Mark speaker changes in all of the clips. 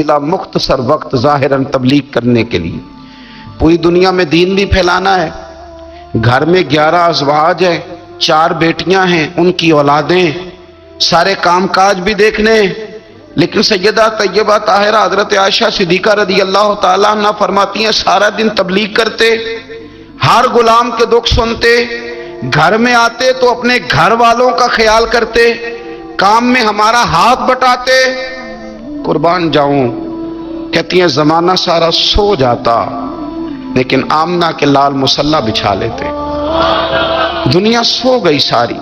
Speaker 1: مختصر وقت ظاہراً تبلیغ کرنے کے لیے پوری دنیا میں دین بھی پھیلانا ہے. گھر میں 11 ازواج ہیں، 4 بیٹیاں ہیں، ان کی اولادیں، سارے کام کاج بھی دیکھنے ہیں. لیکن سیدہ طیبہ طاہرہ حضرت عائشہ صدیقہ رضی اللہ تعالیٰ عنہ فرماتی ہیں سارا دن تبلیغ کرتے، ہر غلام کے دکھ سنتے، گھر میں آتے تو اپنے گھر والوں کا خیال کرتے، کام میں ہمارا ہاتھ بٹاتے. قربان جاؤں، کہتی ہیں زمانہ سارا سو جاتا لیکن آمنہ کے لال مصلی بچھا لیتے. دنیا سو گئی، ساری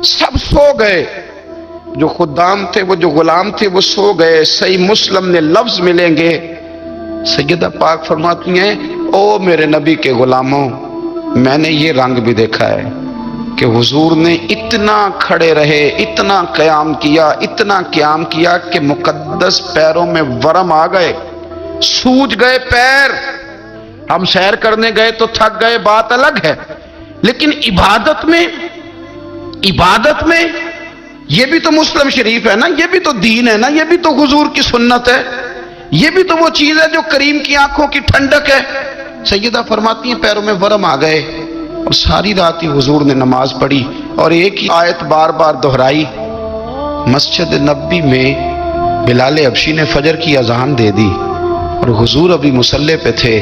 Speaker 1: سب سو گئے، جو خدام تھے، وہ جو غلام تھے، وہ سو گئے. صحیح مسلم میں لفظ ملیں گے، سیدہ پاک فرماتی ہیں او میرے نبی کے غلاموں، میں نے یہ رنگ بھی دیکھا ہے کہ حضور نے اتنا کھڑے رہے، اتنا قیام کیا، اتنا قیام کیا کہ مقدس پیروں میں ورم آ گئے، سوج گئے پیر. ہم سیر کرنے گئے تو تھک گئے، بات الگ ہے، لیکن عبادت میں یہ بھی تو مسلم شریف ہے نا، یہ بھی تو دین ہے نا، یہ بھی تو حضور کی سنت ہے، یہ بھی تو وہ چیز ہے جو کریم کی آنکھوں کی ٹھنڈک ہے. سیدہ فرماتی ہیں پیروں میں ورم آ گئے اور ساری رات ہی حضور نے نماز پڑھی اور ایک ہی آیت بار بار دہرائی. مسجد نبوی میں بلال حبشی نے فجر کی اذان دے دی اور حضور ابھی مصلی پہ تھے.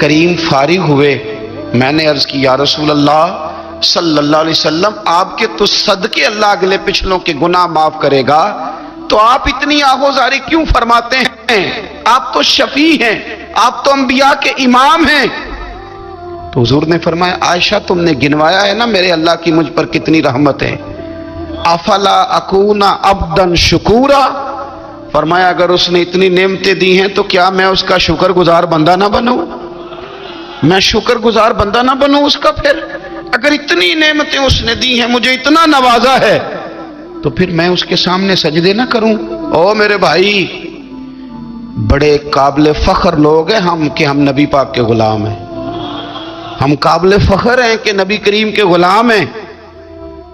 Speaker 1: کریم فارغ ہوئے، میں نے عرض کی یا رسول اللہ صلی اللہ علیہ وسلم، آپ کے تو صدقے اللہ اگلے پچھلوں کے گناہ معاف کرے گا، تو آپ اتنی آہوزاری کیوں فرماتے ہیں؟ آپ تو شفیع ہیں، آپ تو انبیاء کے امام ہیں. تو حضور نے فرمایا عائشہ تم نے گنوایا ہے نا میرے اللہ کی مجھ پر کتنی رحمت ہے. افلا اکون عبدا شکورا، فرمایا اگر اس نے اتنی نعمتیں دی ہیں تو کیا میں اس کا شکر گزار بندہ نہ بنوں؟ میں شکر گزار بندہ نہ بنوں اس کا؟ پھر اگر اتنی نعمتیں اس نے دی ہیں، مجھے اتنا نوازا ہے، تو پھر میں اس کے سامنے سجدے نہ کروں؟ او میرے بھائی، بڑے قابل فخر لوگ ہیں ہم کہ ہم نبی پاک کے غلام ہیں. ہم قابل فخر ہیں کہ نبی کریم کے غلام ہیں.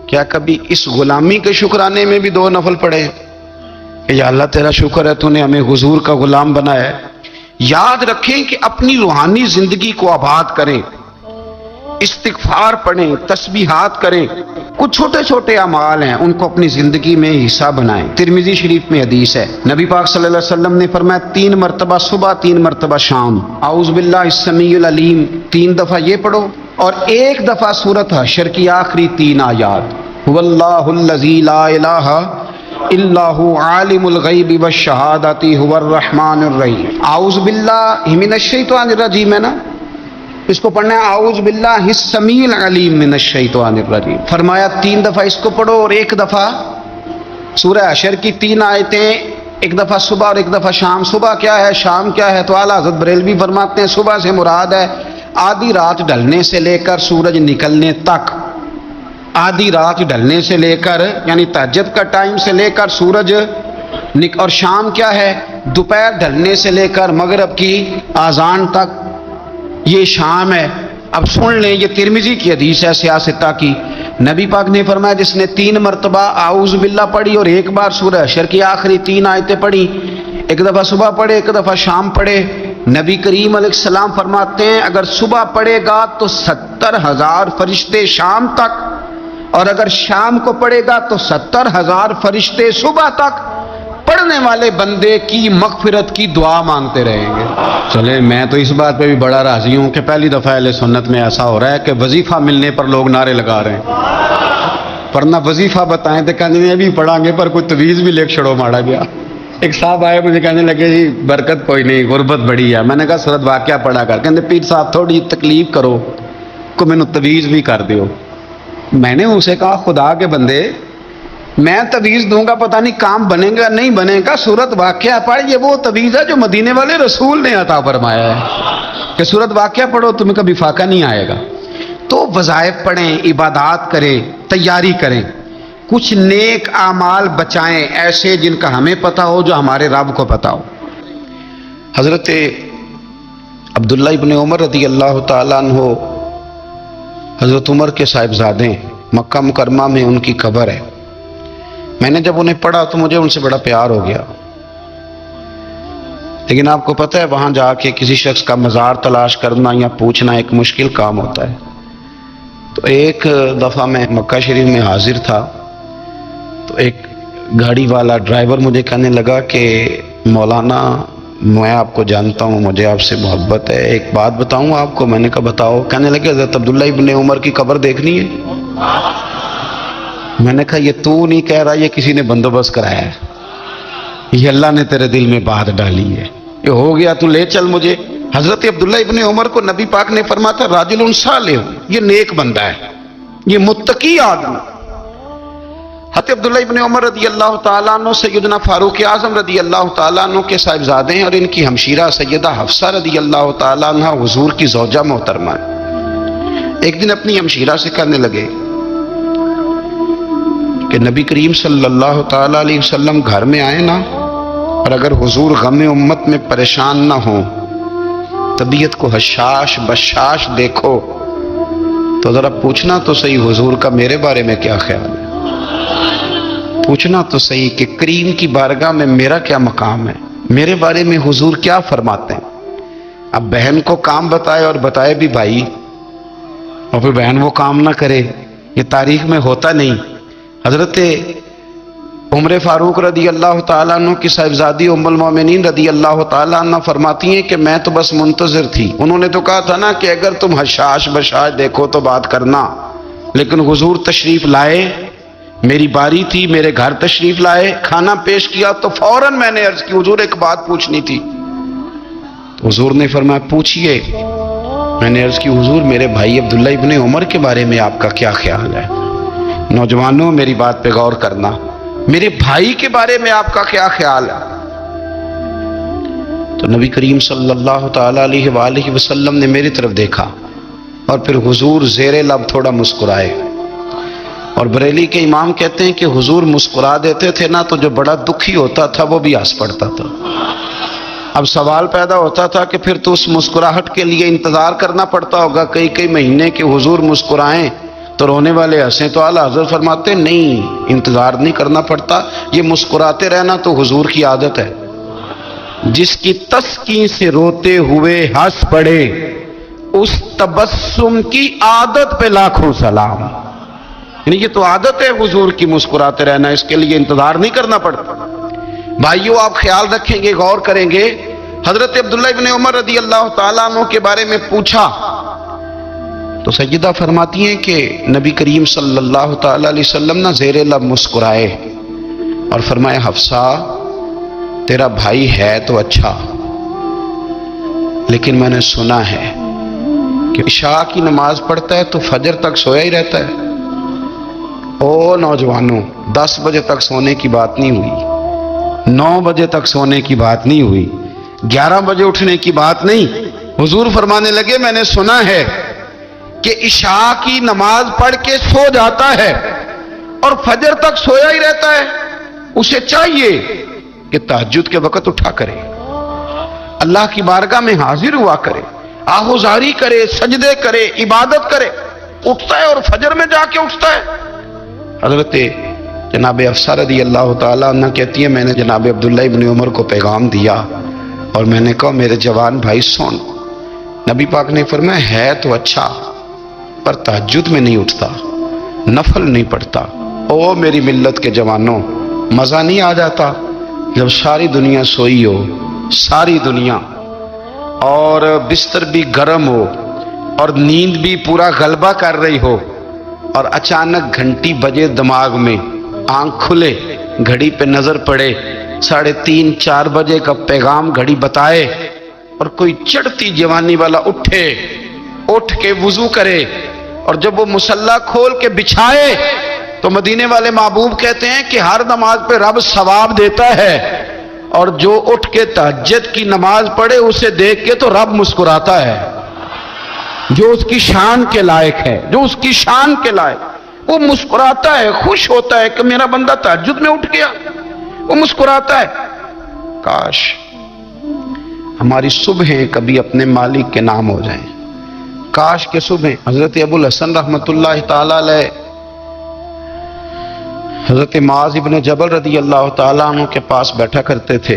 Speaker 1: کیا کبھی اس غلامی کے شکرانے میں بھی 2 نفل پڑھے کہ یا اللہ تیرا شکر ہے تو نے ہمیں حضور کا غلام بنایا ہے؟ یاد رکھیں کہ اپنی روحانی زندگی کو آباد کریں، استغفار پڑھیں، تسبیحات کریں. کچھ چھوٹے چھوٹے اعمال ہیں، ان کو اپنی زندگی میں حصہ بنائیں. ترمذی شریف میں حدیث ہے، نبی پاک صلی اللہ علیہ وسلم نے فرمایا 3 مرتبہ صبح، 3 مرتبہ شام اعوذ باللہ السمیع العلیم 3 دفعہ یہ پڑھو، اور 1 دفعہ سورۃ حشر کی آخری 3 آیات، هو اللہ الذی لا الہ الا هو عالم الغیب والشہادۃ هو الرحمن الرحیم. اعوذ باللہ من الشیطان الرجیم ہے نا، اس کو پڑھنا ہے اعوذ باللہ السمیع العلیم من الشیطان الرجیم. فرمایا 3 دفعہ اس کو پڑھو اور 1 دفعہ سورہ حشر کی 3 آیتیں، 1 دفعہ صبح اور 1 دفعہ شام. صبح کیا ہے، شام کیا ہے؟ تو اعلیٰ حضرت بریلوی فرماتے ہیں صبح سے مراد ہے آدھی رات ڈھلنے سے لے کر سورج نکلنے تک. آدھی رات ڈھلنے سے لے کر یعنی تہجد کا ٹائم سے لے کر سورج اور شام کیا ہے؟ دوپہر ڈھلنے سے لے کر مغرب کی آذان تک، یہ شام ہے. اب سن لیں، یہ ترمذی کی حدیث ہے سیاستہ کی. نبی پاک نے فرمایا جس نے 3 مرتبہ اعوذ باللہ پڑھی اور 1 بار سورہ حشر کی آخری 3 آیتیں پڑھی، 1 دفعہ صبح پڑھے، 1 دفعہ شام پڑھے، نبی کریم علیہ السلام فرماتے ہیں اگر صبح پڑھے گا تو 70,000 فرشتے شام تک، اور اگر شام کو پڑھے گا تو 70,000 فرشتے صبح تک پڑھنے والے بندے کی مغفرت کی دعا مانگتے رہیں گے. چلے میں تو اس بات پہ بھی بڑا راضی ہوں کہ پہلی دفعہ اہل سنت میں ایسا ہو رہا ہے کہ وظیفہ ملنے پر لوگ نعرے لگا رہے ہیں. ورنہ وظیفہ بتائیں تو کہنے بھی پڑھیں گے پر کوئی تویز بھی لکھ چھڑو ماڑا گیا. ایک صاحب آئے مجھے کہنے لگے جی برکت کوئی نہیں، غربت بڑی ہے. میں نے کہا سورۃ واقعہ پڑھا کر. کہنے پیر صاحب تھوڑی تکلیف کرو کو میں نے تویز بھی کر دیو. میں نے اسے کہا خدا کے بندے میں تویز دوں گا پتہ نہیں کام بنے گا نہیں بنے گا، سورۃ واقعہ پڑھ. یہ وہ تویز ہے جو مدینے والے رسول نے عطا فرمایا ہے کہ سورۃ واقعہ پڑھو تمہیں کبھی فاقہ نہیں آئے گا. تو وظائف پڑھیں، عبادات کریں، تیاری کریں، کچھ نیک اعمال بچائیں ایسے جن کا ہمیں پتہ ہو، جو ہمارے رب کو پتہ ہو. حضرت عبداللہ ابن عمر رضی اللہ تعالیٰ عنہ حضرت عمر کے صاحبزادے، مکہ مکرمہ میں ان کی قبر ہے. میں نے جب انہیں پڑھا تو مجھے ان سے بڑا پیار ہو گیا. لیکن آپ کو پتہ ہے وہاں جا کے کسی شخص کا مزار تلاش کرنا یا پوچھنا ایک مشکل کام ہوتا ہے۔ تو ایک دفعہ میں مکہ شریف میں حاضر تھا، تو ایک گاڑی والا ڈرائیور مجھے کہنے لگا کہ مولانا میں آپ کو جانتا ہوں، مجھے آپ سے محبت ہے، ایک بات بتاؤں آپ کو؟ میں نے کہا بتاؤ۔ کہنے لگے حضرت عبداللہ ابن عمر کی قبر دیکھنی ہے۔ میں نے کہا یہ تو نہیں کہہ رہا، یہ کسی نے بندوبست کرایا ہے، یہ اللہ نے تیرے دل میں بات ڈالی ہے، یہ ہو گیا تو لے چل مجھے۔ حضرت عبداللہ ابن عمر کو نبی پاک نے فرمایا تھا راجل صالح، یہ نیک بندہ ہے، یہ متقی آدمی۔ حضرت عبداللہ ابن عمر رضی اللہ تعالیٰ عنہ سیدنا فاروق اعظم رضی اللہ تعالیٰ عنہ کے صاحبزادے ہیں، اور ان کی ہمشیرہ سیدہ حفصہ رضی اللہ تعالیٰ عنہ حضور کی زوجہ محترمہ ہے۔ ایک دن اپنی ہمشیرہ سے کہنے لگے کہ نبی کریم صلی اللہ تعالیٰ علیہ وسلم گھر میں آئے نا، اور اگر حضور غم امت میں پریشان نہ ہوں، طبیعت کو حشاش بشاش دیکھو، تو ذرا پوچھنا تو صحیح حضور کا میرے بارے میں کیا خیال ہے، پوچھنا تو صحیح کہ کریم کی بارگاہ میں میرا کیا مقام ہے، میرے بارے میں حضور کیا فرماتے ہیں۔ اب بہن کو کام بتائے، اور بتائے بھی بھائی، اور پھر بہن وہ کام نہ کرے، یہ تاریخ میں ہوتا نہیں۔ حضرت عمر فاروق رضی اللہ تعالیٰ عنہ کی صاحبزادی ام المومنین رضی اللہ تعالیٰ عنہ فرماتی ہیں کہ میں تو بس منتظر تھی، انہوں نے تو کہا تھا نا کہ اگر تم حشاش بشاش دیکھو تو بات کرنا، لیکن حضور تشریف لائے، میری باری تھی، میرے گھر تشریف لائے، کھانا پیش کیا تو فوراً میں نے عرض کی حضور ایک بات پوچھنی تھی۔ تو حضور نے فرمایا پوچھئے۔ میں نے عرض کی حضور میرے بھائی عبداللہ ابن عمر کے بارے میں آپ کا کیا خیال ہے؟ نوجوانوں میری بات پہ غور کرنا، میرے بھائی کے بارے میں آپ کا کیا خیال ہے؟ تو نبی کریم صلی اللہ تعالیٰ علیہ وآلہ وسلم نے میری طرف دیکھا، اور پھر حضور زیر لب تھوڑا مسکرائے، اور بریلی کے امام کہتے ہیں کہ حضور مسکرا دیتے تھے نا تو جو بڑا دکھی ہوتا تھا وہ بھی ہنس پڑتا تھا۔ اب سوال پیدا ہوتا تھا کہ پھر تو اس مسکراہٹ کے لیے انتظار کرنا پڑتا ہوگا کئی مہینے کہ حضور مسکرائیں تو رونے والے ہنسیں، تو اعلیٰ حضرت فرماتے نہیں، انتظار نہیں کرنا پڑتا، یہ مسکراتے رہنا تو حضور کی عادت ہے۔ جس کی تسکین سے روتے ہوئے ہنس پڑے، اس تبسم کی عادت پہ لاکھوں سلام۔ یعنی یہ تو عادت ہے حضور کی مسکراتے رہنا، اس کے لیے انتظار نہیں کرنا پڑتا۔ بھائیو آپ خیال رکھیں گے، غور کریں گے، حضرت عبداللہ ابن عمر رضی اللہ تعالیٰ عنہ کے بارے میں پوچھا تو سیدہ فرماتی ہیں کہ نبی کریم صلی اللہ تعالیٰ علیہ وسلم نہ زیر لب مسکرائے اور فرمایا حفصہ تیرا بھائی ہے تو اچھا، لیکن میں نے سنا ہے کہ عشاء کی نماز پڑھتا ہے تو فجر تک سویا ہی رہتا ہے۔ او نوجوانوں، 10 بجے تک سونے کی بات نہیں ہوئی، 9 بجے تک سونے کی بات نہیں ہوئی، 11 بجے اٹھنے کی بات نہیں۔ حضور فرمانے لگے میں نے سنا ہے کہ عشاء کی نماز پڑھ کے سو جاتا ہے اور فجر تک سویا ہی رہتا ہے، اسے چاہیے کہ تہجد کے وقت اٹھا کرے، اللہ کی بارگاہ میں حاضر ہوا کرے، آہوزاری کرے، سجدے کرے، عبادت کرے، اٹھتا ہے اور فجر میں جا کے اٹھتا ہے۔ حضرت جناب حفصہ رضی اللہ تعالیٰ عنہ کہتی ہے میں نے جناب عبداللہ ابن عمر کو پیغام دیا اور میں نے کہا میرے جوان بھائی سن، نبی پاک نے فرمایا ہے تو اچھا پر تہجد میں نہیں اٹھتا، نفل نہیں پڑھتا۔ او میری ملت کے جوانوں، مزہ نہیں آ جاتا جب ساری دنیا سوئی ہو، ساری دنیا، اور بستر بھی گرم ہو اور نیند بھی پورا غلبہ کر رہی ہو، اور اچانک گھنٹی بجے دماغ میں، آنکھ کھلے، گھڑی پہ نظر پڑے، 3:30 4 بجے کا پیغام گھڑی بتائے، اور کوئی چڑھتی جوانی والا اٹھ کے وضو کرے، اور جب وہ مصلی کھول کے بچھائے تو مدینے والے محبوب کہتے ہیں کہ ہر نماز پہ رب ثواب دیتا ہے، اور جو اٹھ کے تہجد کی نماز پڑھے اسے دیکھ کے تو رب مسکراتا ہے، جو اس کی شان کے لائق ہے، جو اس کی شان کے لائق، وہ مسکراتا ہے، خوش ہوتا ہے کہ میرا بندہ تہجد میں اٹھ گیا، وہ مسکراتا ہے۔ کاش ہماری صبحیں کبھی اپنے مالک کے نام ہو جائیں، کاش کے صبح۔ حضرت ابو الحسن رحمۃ اللہ تعالی علیہ حضرت معاذ ابن جبل رضی اللہ تعالیٰ عنہ کے پاس بیٹھا کرتے تھے،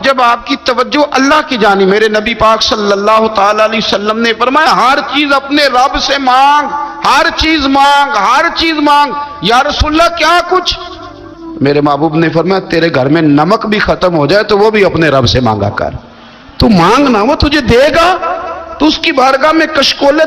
Speaker 1: جب آپ کی توجہ اللہ کی جانب، میرے نبی پاک صلی اللہ تعالی علیہ وسلم نے فرمایا ہر چیز اپنے رب سے مانگ، ہر چیز مانگ، ہر چیز مانگ۔ یا رسول اللہ کیا کچھ؟ میرے محبوب نے فرمایا تیرے گھر میں نمک بھی ختم ہو جائے تو وہ بھی اپنے رب سے مانگا کر، تو مانگنا وہ تجھے دے گا، تو اس کی بارگاہ میں کشکولے